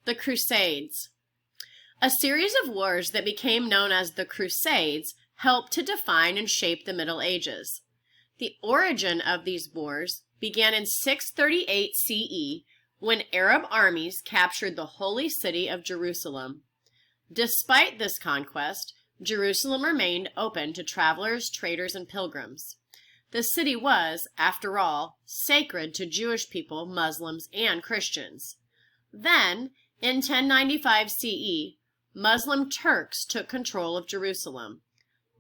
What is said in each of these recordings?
The Crusades. A series of wars that became known as the Crusades helped to define and shape the Middle Ages. The origin of these wars began in 638 CE when Arab armies captured the holy city of Jerusalem. Despite this conquest, Jerusalem remained open to travelers, traders, and pilgrims. The city was, after all, sacred to Jewish people, Muslims, and Christians. Then, in 1095 CE, Muslim Turks took control of Jerusalem.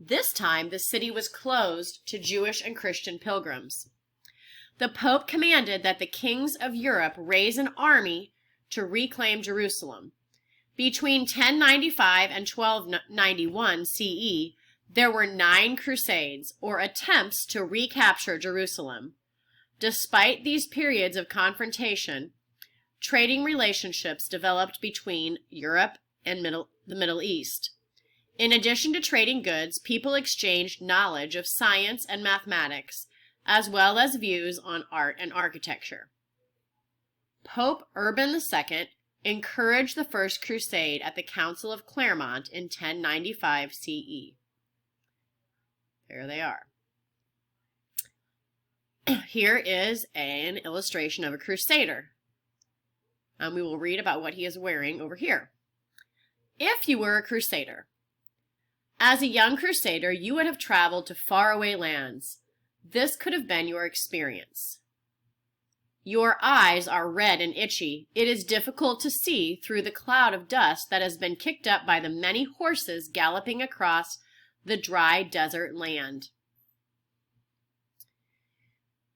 This time, the city was closed to Jewish and Christian pilgrims. The Pope commanded that the kings of Europe raise an army to reclaim Jerusalem. Between 1095 and 1291 CE, there were 9 crusades, or attempts to recapture Jerusalem. Despite these periods of confrontation, trading relationships developed between Europe and the Middle East. In addition to trading goods, people exchanged knowledge of science and mathematics, as well as views on art and architecture. Pope Urban II encouraged the First Crusade at the Council of Clermont in 1095 CE. There they are. Here is an illustration of a crusader. We will read about what he is wearing over here. If you were a crusader. As a young crusader, you would have traveled to faraway lands. This could have been your experience. Your eyes are red and itchy. It is difficult to see through the cloud of dust that has been kicked up by the many horses galloping across the dry desert land.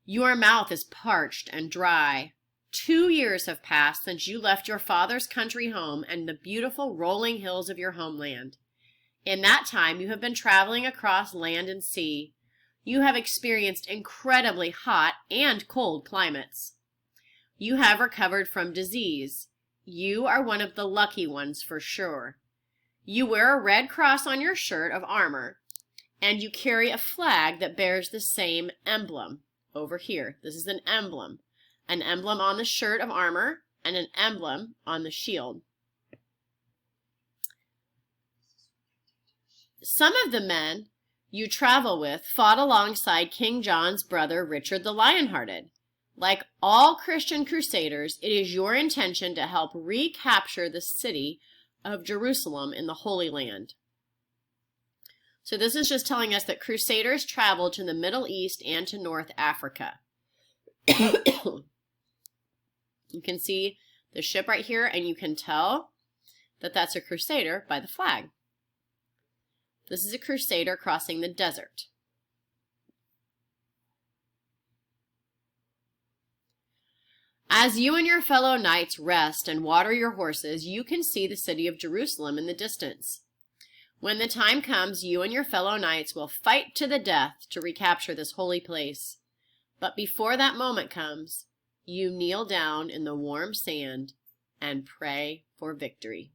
Your mouth is parched and dry. 2 years have passed since you left your father's country home and the beautiful rolling hills of your homeland. In that time, you have been traveling across land and sea. You have experienced incredibly hot and cold climates. You have recovered from disease. You are one of the lucky ones for sure. You wear a red cross on your shirt of armor, and you carry a flag that bears the same emblem over here. This is an emblem on the shirt of armor and an emblem on the shield. Some of the men you travel with fought alongside King John's brother Richard the Lionhearted. Like all Christian crusaders, it is your intention to help recapture the city of Jerusalem in the Holy Land. So this is just telling us that crusaders traveled to the Middle East and to North Africa. You can see the ship right here, and you can tell that that's a crusader by the flag. This is a crusader crossing the desert. As you and your fellow knights rest and water your horses, you can see the city of Jerusalem in the distance. When the time comes, you and your fellow knights will fight to the death to recapture this holy place. But before that moment comes, you kneel down in the warm sand and pray for victory.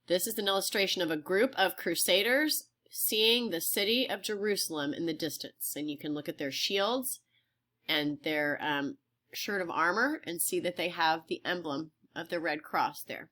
This is an illustration of a group of crusaders seeing the city of Jerusalem in the distance. And you can look at their shields and their shirt of armor and see that they have the emblem of the Red Cross there.